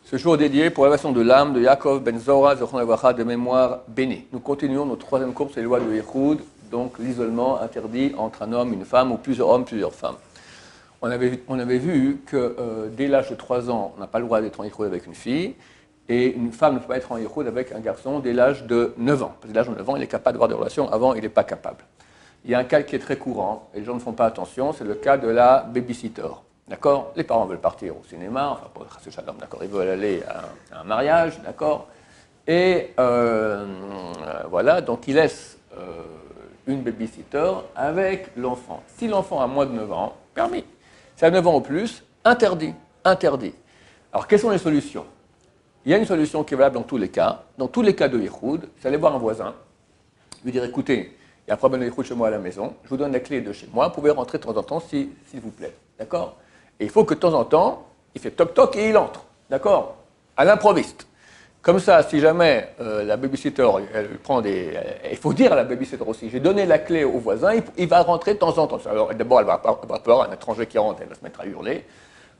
Ce jour dédié pour l'élévation de l'âme de Yaakov ben Zora, Zochron Levacha, de mémoire bénie. Nous continuons notre troisième cours sur les lois de Yichud, donc l'isolement interdit entre un homme, une femme, ou plusieurs hommes, plusieurs femmes. On avait vu que dès l'âge de 3 ans, on n'a pas le droit d'être en Yichud avec une fille, et une femme ne peut pas être en Yichud avec un garçon dès l'âge de 9 ans. Parce que dès l'âge de 9 ans, il est capable d'avoir des relations, avant, il n'est pas capable. Il y a un cas qui est très courant, et les gens ne font pas attention, c'est le cas de la babysitter. D'accord? Les parents veulent partir au cinéma, enfin pour le Shalom, d'accord, ils veulent aller à un mariage, d'accord? Et voilà, donc ils laissent une babysitter avec l'enfant. Si l'enfant a moins de 9 ans, permis. Si a 9 ans ou plus, interdit, interdit. Alors quelles sont les solutions? Il y a une solution qui est valable dans tous les cas. Dans tous les cas de Yichud, c'est aller voir un voisin, lui dire écoutez, il y a un problème de Yichud chez moi à la maison, je vous donne la clé de chez moi, vous pouvez rentrer de temps en temps s'il vous plaît, d'accord? Et il faut que de temps en temps, il fait toc-toc et il entre, d'accord? À l'improviste. Comme ça, si jamais la babysitter, elle prend des... Il faut dire à la babysitter aussi, j'ai donné la clé au voisin, il va rentrer de temps en temps. Alors d'abord, elle va avoir peur, un étranger qui rentre, elle va se mettre à hurler.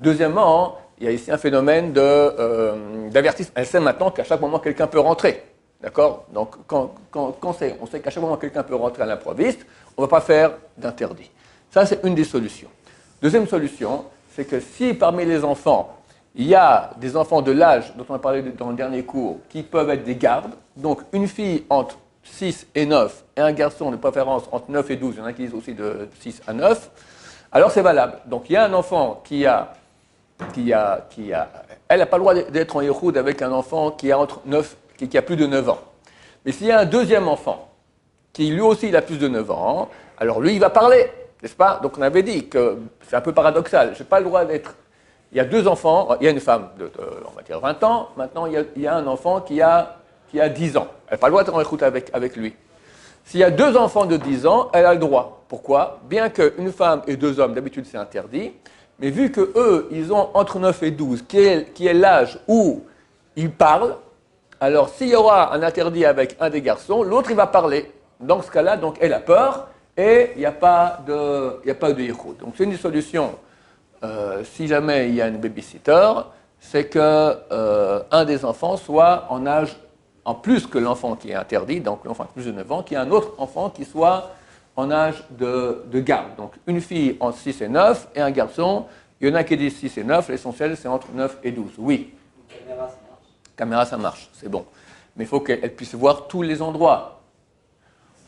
Deuxièmement, il y a ici un phénomène d'avertissement. Elle sait maintenant qu'à chaque moment, quelqu'un peut rentrer, d'accord? Donc quand on sait qu'à chaque moment, quelqu'un peut rentrer à l'improviste, on ne va pas faire d'interdit. Ça, c'est une des solutions. Deuxième solution, c'est que si parmi les enfants, il y a des enfants de l'âge dont on a parlé dans le dernier cours, qui peuvent être des gardes, donc une fille entre 6 et 9, et un garçon de préférence entre 9 et 12, il y en a qui disent aussi de 6 à 9, alors c'est valable. Donc il y a un enfant elle n'a pas le droit d'être en Yichud avec un enfant qui a, qui a plus de 9 ans. Mais s'il y a un deuxième enfant, qui lui aussi il a plus de 9 ans, alors lui il va parler. N'est-ce pas? Donc on avait dit que c'est un peu paradoxal. Je n'ai pas le droit d'être... Il y a 2 enfants, il y a une femme de on va dire 20 ans, maintenant il y a un enfant qui a 10 ans. Elle n'a pas le droit d'être en écoute avec lui. S'il y a 2 enfants de 10 ans, elle a le droit. Pourquoi? Bien qu'une femme et 2 hommes, d'habitude c'est interdit, mais vu qu'eux, ils ont entre 9 et 12, qui est l'âge où ils parlent, alors s'il y aura un interdit avec un des garçons, l'autre il va parler. Dans ce cas-là, donc elle a peur, et il n'y a pas de Yichud. Donc c'est une solution, si jamais il y a une babysitter, c'est qu'un des enfants soit en âge, en plus que l'enfant qui est interdit, donc l'enfant de plus de 9 ans, qu'il y ait un autre enfant qui soit en âge de garde. Donc une fille entre 6 et 9 et un garçon, il y en a qui disent 6 et 9, l'essentiel c'est entre 9 et 12. Oui. Caméra, ça marche. Caméra, ça marche, c'est bon. Mais il faut qu'elle puisse voir tous les endroits.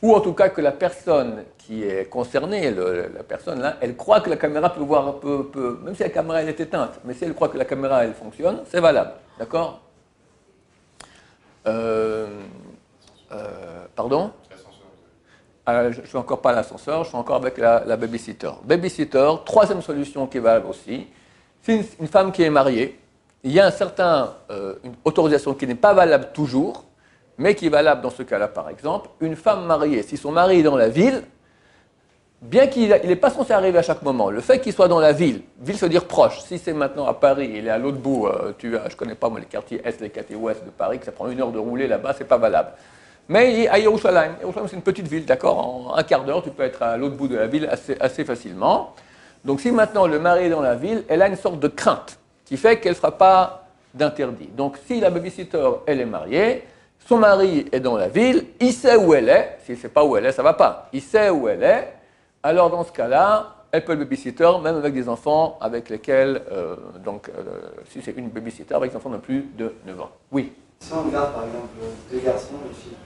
Ou en tout cas que la personne qui est concernée, la personne là, elle croit que la caméra peut voir un peu, même si la caméra elle est éteinte, mais si elle croit que la caméra elle fonctionne, c'est valable, d'accord? Pardon? Je ne suis encore pas à l'ascenseur, je suis encore avec la babysitter. Babysitter, troisième solution qui est valable aussi, c'est une femme qui est mariée, il y a une autorisation qui n'est pas valable toujours, mais qui est valable dans ce cas-là, par exemple, une femme mariée, si son mari est dans la ville, bien qu'il n'est pas censé arriver à chaque moment, le fait qu'il soit dans la ville se dire proche, si c'est maintenant à Paris, il est à l'autre bout, je ne connais pas moi les quartiers Est, les quartiers Ouest de Paris, que ça prend 1 heure de rouler là-bas, c'est pas valable. Mais il est à Yerushalayim, c'est une petite ville, d'accord, en un quart d'heure, tu peux être à l'autre bout de la ville assez facilement. Donc si maintenant le mari est dans la ville, elle a une sorte de crainte qui fait qu'elle ne fera pas d'interdit. Donc si la babysitter, elle est mariée, son mari est dans la ville, il sait où elle est, s'il ne sait pas où elle est, ça ne va pas, il sait où elle est, alors dans ce cas-là, elle peut le babysitter, même avec des enfants avec lesquels, si c'est une babysitter avec des enfants de plus de 9 ans. Oui. Si on regarde par exemple 2 garçons et une fille,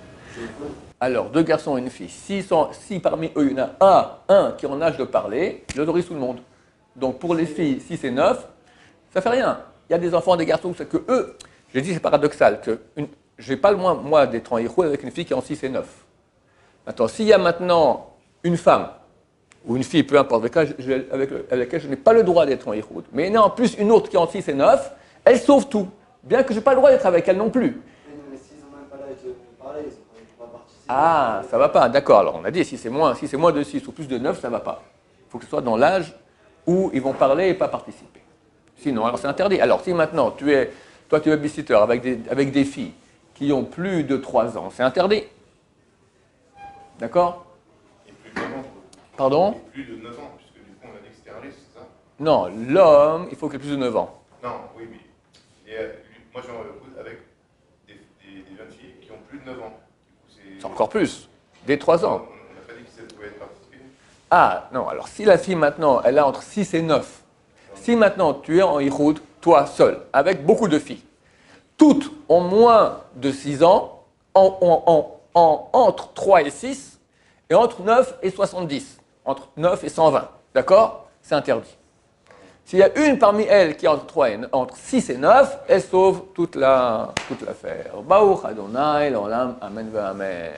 alors 2 garçons et une fille, si parmi eux il y en a un qui est en âge de parler, il autorise tout le monde. Donc pour les filles, 6 et 9, ça ne fait rien. Il y a des enfants, des garçons, c'est que eux, j'ai dit c'est paradoxal, je n'ai pas le moins, moi, d'être en Yichud avec une fille qui est en 6 et 9. Maintenant, s'il y a maintenant une femme, ou une fille, peu importe, avec laquelle je n'ai pas le droit d'être en Yichud, mais il y en a en plus une autre qui est en 6 et 9, elle sauve tout, bien que je n'ai pas le droit d'être avec elle non plus. Mais s'ils n'ont même pas là de parler, ils n'ont pas participer. Ah, ça ne va pas, d'accord. Alors on a dit, si c'est moins de 6 ou plus de 9, ça ne va pas. Il faut que ce soit dans l'âge où ils vont parler et pas participer. Sinon, alors c'est interdit. Alors si maintenant, tu es babysitter avec des filles qui ont plus de 3 ans, c'est interdit. D'accord? Pardon? Plus de 9 ans, puisque du coup on a dit que c'était un risque, c'est ça? Non, l'homme, il faut qu'il ait plus de 9 ans. Non, oui, mais moi j'en écoute avec des jeunes filles qui ont plus de 9 ans. Du coup, C'est encore plus, dès 3 ans. On n'a pas dit que ça pouvait être participé. Ah, non, alors si la fille maintenant, elle a entre 6 et 9, si maintenant tu es en Ihoud, toi seul, avec beaucoup de filles, toutes ont moins de 6 ans, entre 3 et 6, et entre 9 et 70, entre 9 et 120, d'accord? C'est interdit. S'il y a une parmi elles qui est entre 6 et 9, elle sauve toute l'affaire. Baruch Adonai, l'olam, amen, amen.